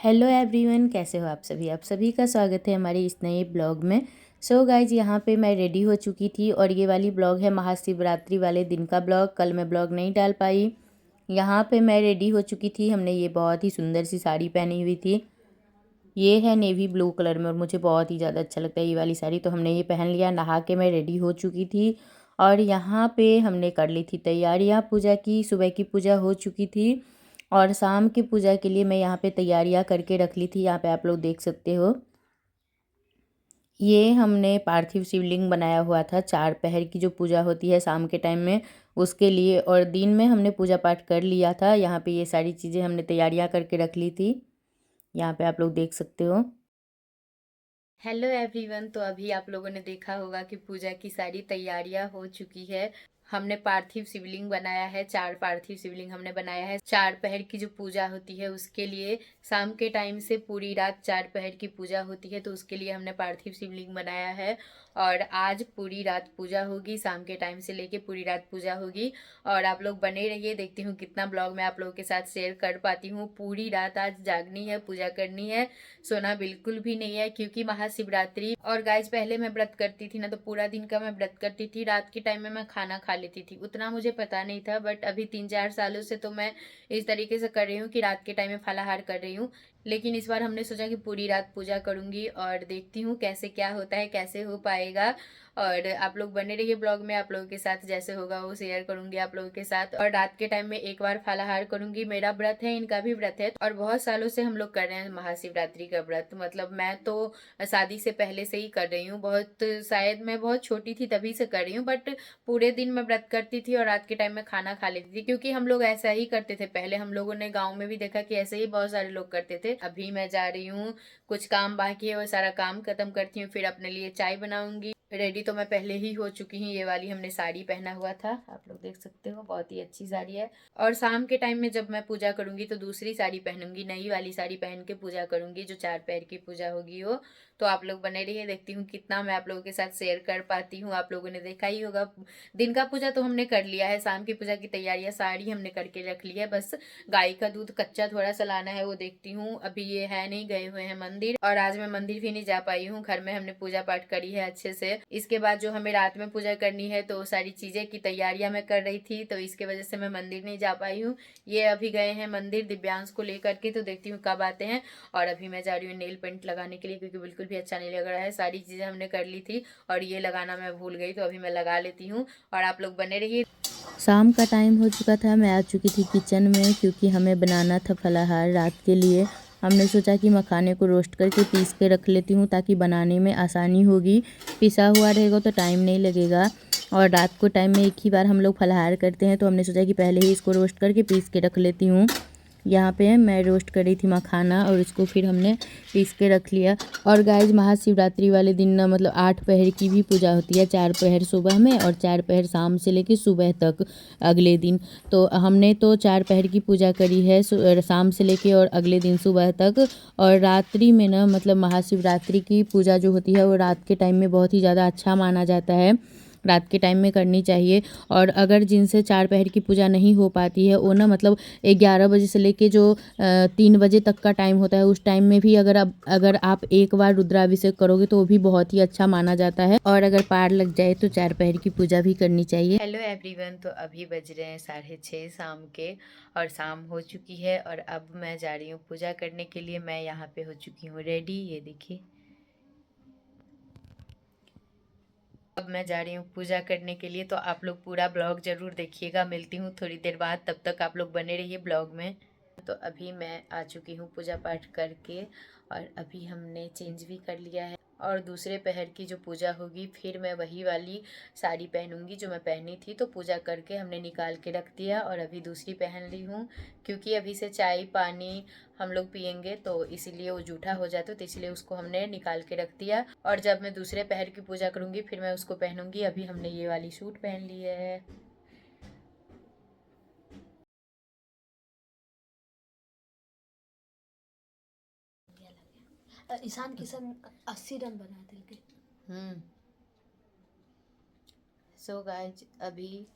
Hello everyone, कैसे हो आप सभी का स्वागत है हमारे इस नए ब्लॉग में। सो गाइज, यहाँ पे मैं रेडी हो चुकी थी और ये वाली ब्लॉग है महाशिवरात्रि वाले दिन का ब्लॉग। कल मैं ब्लॉग नहीं डाल पाई। यहाँ पे मैं रेडी हो चुकी थी। हमने ये बहुत ही सुंदर सी साड़ी पहनी हुई थी। ये है नेवी ब्लू कलर में और मुझे बहुत ही ज़्यादा अच्छा लगता है ये वाली साड़ी, तो हमने ये पहन लिया। नहा के मैं रेडी हो चुकी थी और यहाँ पे हमने कर ली थी तैयारियाँ पूजा की। सुबह की पूजा हो चुकी थी और शाम की पूजा के लिए मैं यहाँ पे तैयारियाँ करके रख ली थी। यहाँ पे आप लोग देख सकते हो, ये हमने पार्थिव शिवलिंग बनाया हुआ था। 4 पहर की जो पूजा होती है शाम के टाइम में, उसके लिए, और दिन में हमने पूजा पाठ कर लिया था। यहाँ पे ये सारी चीज़ें हमने तैयारियाँ करके रख ली थी। यहाँ पे आप लोग देख सकते हो। हेलो एवरीवन, तो अभी आप लोगों ने देखा होगा कि पूजा की सारी तैयारियां हो चुकी है। हमने पार्थिव शिवलिंग बनाया है। 4 पार्थिव शिवलिंग हमने बनाया है 4 पहर की जो पूजा होती है उसके लिए। शाम के टाइम से पूरी रात 4 पहर की पूजा होती है, तो उसके लिए हमने पार्थिव शिवलिंग बनाया है। और आज पूरी रात पूजा होगी, शाम के टाइम से लेके पूरी रात पूजा होगी। और आप लोग बने रहिए, देखती हूँ कितना ब्लॉग मैं आप लोगों के साथ शेयर कर पाती हूँ। पूरी रात आज जागनी है, पूजा करनी है, सोना बिल्कुल भी नहीं है, क्योंकि महाशिवरात्रि। और गाइज, पहले मैं व्रत करती थी ना, तो पूरा दिन का मैं व्रत करती थी। रात के टाइम में मैं खाना खा लेती थी, उतना मुझे पता नहीं था। बट अभी 3-4 सालों से तो मैं इस तरीके से कर रही हूँ कि रात के टाइम में फलाहार कर रही हूँ। लेकिन इस बार हमने सोचा कि पूरी रात पूजा करूंगी और देखती हूँ कैसे क्या होता है, कैसे हो पाएगा। और आप लोग बने रहिए ब्लॉग में, आप लोगों के साथ जैसे होगा वो शेयर करूंगी आप लोगों के साथ। और रात के टाइम में एक बार फलाहार करूंगी। मेरा व्रत है, इनका भी व्रत है, और बहुत सालों से हम लोग कर रहे हैं महाशिवरात्रि का व्रत। मतलब मैं तो शादी से पहले से ही कर रही हूँ। बहुत, शायद मैं बहुत छोटी थी तभी से कर रही हूँ। बट पूरे दिन मैं व्रत करती थी और रात के टाइम में खाना खा लेती थी, क्योंकि हम लोग ऐसा ही करते थे पहले। हम लोगों ने गाँव में भी देखा कि ऐसे ही बहुत सारे लोग करते थे। अभी मैं जा रही हूँ, कुछ काम बाकी है, वो सारा काम खत्म करती हूँ, फिर अपने लिए चाय बनाऊंगी। रेडी तो मैं पहले ही हो चुकी हूँ। ये वाली हमने साड़ी पहना हुआ था, आप लोग देख सकते हो, बहुत ही अच्छी साड़ी है। और शाम के टाइम में जब मैं पूजा करूंगी तो दूसरी साड़ी पहनूंगी, नई वाली साड़ी पहन के पूजा करूंगी, जो 4 पहर की पूजा होगी वो। तो आप लोग बने रहिए, देखती हूँ कितना मैं आप लोगों के साथ शेयर कर पाती हूँ। आप लोगों ने देखा ही होगा, दिन का पूजा तो हमने कर लिया है, शाम की पूजा की तैयारियां सारी हमने करके रख ली है। बस गाय का दूध कच्चा थोड़ा सा लाना है, वो देखती हूँ। अभी ये है नहीं, गए हुए हैं मंदिर, और आज मैं मंदिर भी नहीं जा पाई हूँ। घर में हमने पूजा पाठ करी है अच्छे से। इसके बाद जो हमें रात में पूजा करनी है, तो सारी चीजें की तैयारियां मैं कर रही थी, तो इसके वजह से मैं मंदिर नहीं जा पाई हूँ। ये अभी गए हैं मंदिर दिव्यांश को लेकर के, तो देखती हूँ कब आते हैं। और अभी मैं जा रही हूँ नेल पेंट लगाने के लिए, क्योंकि बिल्कुल भी अच्छा नहीं लग रहा है। सारी चीजें हमने कर ली थी और ये लगाना मैं भूल गई, तो अभी मैं लगा लेती हूँ। और आप लोग बने रहिए। शाम का टाइम हो चुका था, मैं आ चुकी थी किचन में, क्योंकि हमें बनाना था फलाहार रात के लिए। हमने सोचा कि मखाने को रोस्ट करके पीस के रख लेती हूँ, ताकि बनाने में आसानी होगी। पिसा हुआ रहेगा तो टाइम नहीं लगेगा। और रात को टाइम में एक ही बार हम लोग फलाहार करते हैं, तो हमने सोचा कि पहले ही इसको रोस्ट करके पीस के रख लेती हूँ। यहाँ पे मैं रोस्ट करी थी मखाना और इसको फिर हमने पीस के रख लिया। और गाइज, महाशिवरात्रि वाले दिन ना, मतलब 8 पहर की भी पूजा होती है। 4 पहर सुबह में और 4 पहर शाम से लेके सुबह तक अगले दिन। तो हमने तो 4 पहर की पूजा करी है शाम से लेके और अगले दिन सुबह तक। और रात्रि में ना, मतलब महाशिवरात्रि की पूजा जो होती है वो रात के टाइम में बहुत ही ज़्यादा अच्छा माना जाता है, रात के टाइम में करनी चाहिए। और अगर जिनसे 4 पहर की पूजा नहीं हो पाती है, वो ना, मतलब 11 बजे से लेके जो 3 बजे तक का टाइम होता है, उस टाइम में भी अगर आप एक बार रुद्राभिषेक करोगे तो वो भी बहुत ही अच्छा माना जाता है। और अगर पार लग जाए तो 4 पहर की पूजा भी करनी चाहिए। हेलो एवरीवन, तो अभी बज रहे हैं 6:30 शाम के, और शाम हो चुकी है। और अब मैं जा रही हूँ पूजा करने के लिए। मैं यहाँ पे हो चुकी हूँ रेडी, ये देखिए। अब मैं जा रही हूँ पूजा करने के लिए, तो आप लोग पूरा ब्लॉग जरूर देखिएगा। मिलती हूँ थोड़ी देर बाद, तब तक आप लोग बने रहिए ब्लॉग में। तो अभी मैं आ चुकी हूँ पूजा पाठ करके, और अभी हमने चेंज भी कर लिया है। और दूसरे पहर की जो पूजा होगी, फिर मैं वही वाली साड़ी पहनूंगी जो मैं पहनी थी। तो पूजा करके हमने निकाल के रख दिया, और अभी दूसरी पहन ली हूँ, क्योंकि अभी से चाय पानी हम लोग पियेंगे, तो इसीलिए वो जूठा हो जाता है, तो इसलिए उसको हमने निकाल के रख दिया। और जब मैं दूसरे पहर की पूजा करूंगी फिर मैं उसको पहनूंगी। अभी हमने ये वाली सूट पहन ली है। ईशान किशन 80 रन बना दिल के। सो गाइज, अभी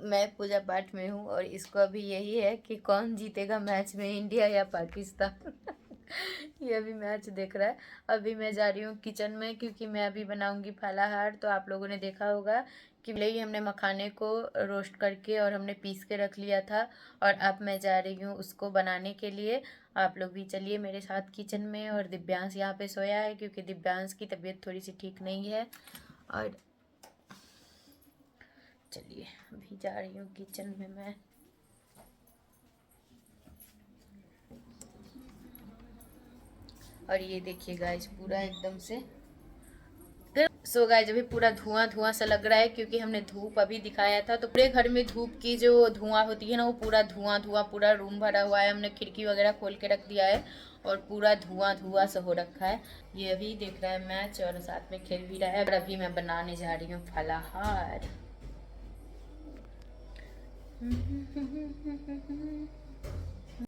मैं पूजा पाठ में हूँ, और इसको अभी यही है कि कौन जीतेगा मैच में, इंडिया या पाकिस्तान। ये अभी मैच देख रहा है। अभी मैं जा रही हूँ किचन में क्योंकि मैं अभी बनाऊंगी फलाहार। तो आप लोगों ने देखा होगा कि पहले ही हमने मखाने को रोस्ट करके और हमने पीस के रख लिया था, और अब मैं जा रही हूँ उसको बनाने के लिए। आप लोग भी चलिए मेरे साथ किचन में। और दिव्यांश यहाँ पे सोया है क्योंकि दिव्यांश की तबीयत थोड़ी सी ठीक नहीं है। और चलिए अभी जा रही हूँ किचन में मैं। और ये देखिए गाइस पूरा एकदम से सो गाइस अभी पूरा धुआं धुआं सा लग रहा है क्योंकि हमने धूप अभी दिखाया था। तो पूरे घर में धूप की जो धुआं होती है ना, वो पूरा धुआं धुआं पूरा रूम भरा हुआ है। हमने खिड़की वगैरह खोल के रख दिया है और पूरा धुआं धुआं सा हो रखा है। ये अभी देख रहा है मैच और साथ में खेल भी रहा है। और अभी मैं बनाने जा रही हूँ फलाहार।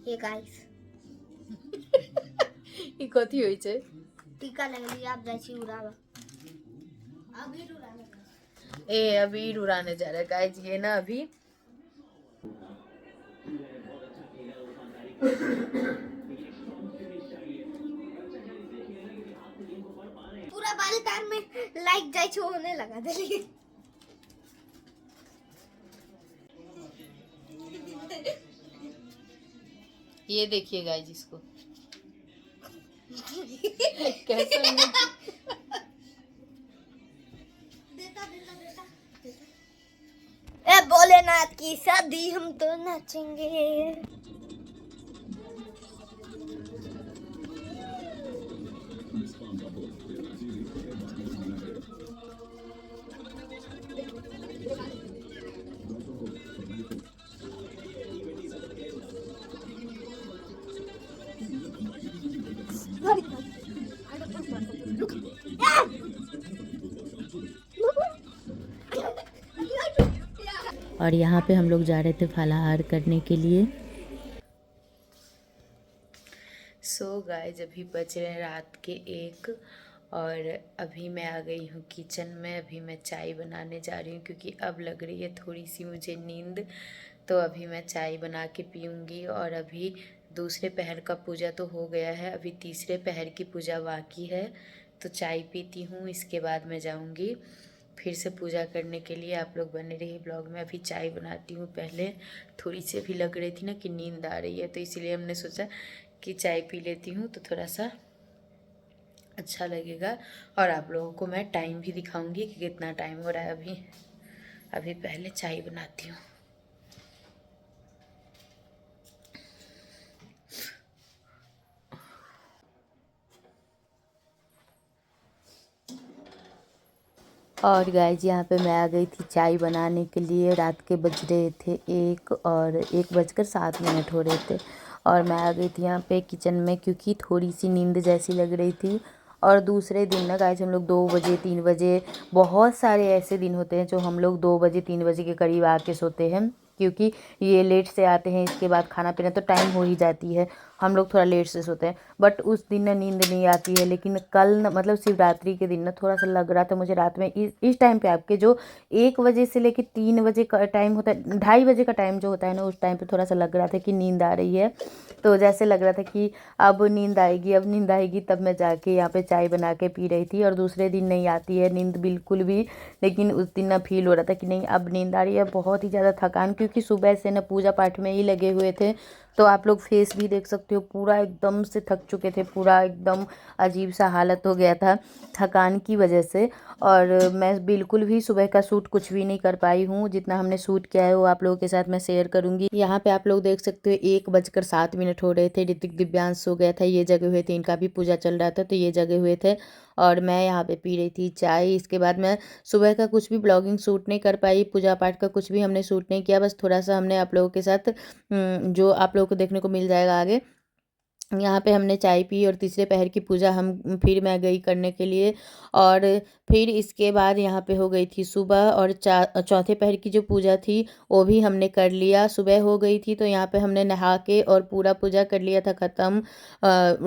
ये गाइस ई कथी होई छै? टीका लगली आप जाई उड़ावा। ए अबीर उड़ाने जा रहा है गाइस ये ना अभी। पूरा बाल कार में लाइक जाई छो होने लगा देली। ये देखिए गाइस इसको कैसा ए भोलेनाथ की शादी हम तो नाचेंगे। और यहाँ पे हम लोग जा रहे थे फलाहार करने के लिए। सो गाइस अभी बज रहे हैं रात के 1 और अभी मैं आ गई हूँ किचन में। अभी मैं चाय बनाने जा रही हूँ क्योंकि अब लग रही है थोड़ी सी मुझे नींद। तो अभी मैं चाय बना के पीऊँगी। और अभी दूसरे पहर का पूजा तो हो गया है, अभी तीसरे पहर की पूजा बाकी है। तो चाय पीती हूँ, इसके बाद मैं जाऊँगी फिर से पूजा करने के लिए। आप लोग बने रहिए ब्लॉग में। अभी चाय बनाती हूँ। पहले थोड़ी सी अभी लग रही थी ना कि नींद आ रही है, तो इसीलिए हमने सोचा कि चाय पी लेती हूँ तो थोड़ा सा अच्छा लगेगा। और आप लोगों को मैं टाइम भी दिखाऊंगी कि कितना टाइम हो रहा है अभी। अभी पहले चाय बनाती हूँ। और गाइज यहाँ पे मैं आ गई थी चाय बनाने के लिए। रात के बज रहे थे 1 और 1:07 हो रहे थे। और मैं आ गई थी यहाँ पे किचन में क्योंकि थोड़ी सी नींद जैसी लग रही थी। और दूसरे दिन ना गाइज हम लोग 2 बजे 3 बजे, बहुत सारे ऐसे दिन होते हैं जो हम लोग 2 बजे 3 बजे के करीब आके सोते हैं क्योंकि ये लेट से आते हैं। इसके बाद खाना पीना तो टाइम हो ही जाती है, हम लोग थोड़ा लेट से सोते हैं। बट उस दिन ना नींद नहीं आती है। लेकिन कल ना मतलब शिवरात्रि के दिन ना थोड़ा सा लग रहा था मुझे रात में इस टाइम पे आपके जो 1 बजे से लेकर 3 बजे का टाइम होता है, 2:30 बजे का टाइम जो होता है ना, उस टाइम पे थोड़ा सा लग रहा था कि नींद आ रही है। तो जैसे लग रहा था कि अब नींद आएगी अब नींद आएगी, तब मैं जाके यहाँ पे चाय बना के पी रही थी। और दूसरे दिन नहीं आती है नींद बिल्कुल भी, लेकिन उस दिन ना फील हो रहा था कि नहीं अब नींद आ रही है। बहुत ही ज़्यादा थकान, क्योंकि सुबह से ना पूजा पाठ में ही लगे हुए थे। तो आप लोग फेस भी देख सकते हो, पूरा एकदम से थक चुके थे, पूरा एकदम अजीब सा हालत हो गया था थकान की वजह से। और मैं बिल्कुल भी सुबह का शूट कुछ भी नहीं कर पाई हूँ। जितना हमने शूट किया है वो आप लोगों के साथ मैं शेयर करूँगी। यहाँ पे आप लोग देख सकते हो 1:07 हो रहे थे। ऋतिक दिव्यांश सो गया था, ये जगह हुए थे, इनका भी पूजा चल रहा था तो ये जगह हुए थे। और मैं यहाँ पे पी रही थी चाय। इसके बाद मैं सुबह का कुछ भी ब्लॉगिंग शूट नहीं कर पाई, पूजा पाठ का कुछ भी हमने शूट नहीं किया। बस थोड़ा सा हमने आप लोगों के साथ जो आप लोगों को देखने को मिल जाएगा आगे। यहाँ पे हमने चाय पी और तीसरे पहर की पूजा हम फिर मैं गई करने के लिए। और फिर इसके बाद यहाँ पे हो गई थी सुबह। और चौथे पहर की जो पूजा थी वो भी हमने कर लिया। सुबह हो गई थी तो यहाँ पे हमने नहा के और पूरा पूजा कर लिया था ख़त्म।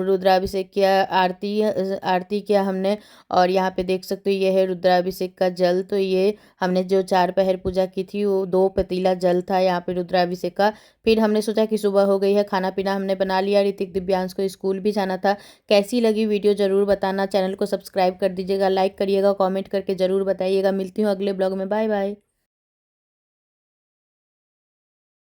रुद्राभिषेक किया, आरती किया हमने। और यहाँ पे देख सकते हो ये है रुद्राभिषेक का जल। तो ये हमने जो 4 पहर पूजा की थी वो 2 पतीला जल था यहाँ पे रुद्राभिषेक का। फिर हमने सोचा कि सुबह हो गई है, खाना पीना हमने बना लिया। ऋतिक दिव्यांश को स्कूल भी जाना था। कैसी लगी वीडियो ज़रूर बताना, चैनल को सब्सक्राइब कर दीजिएगा, लाइक करिएगा, कमेंट करके ज़रूर बताइएगा। मिलती हूँ अगले ब्लॉग में, बाय बाय।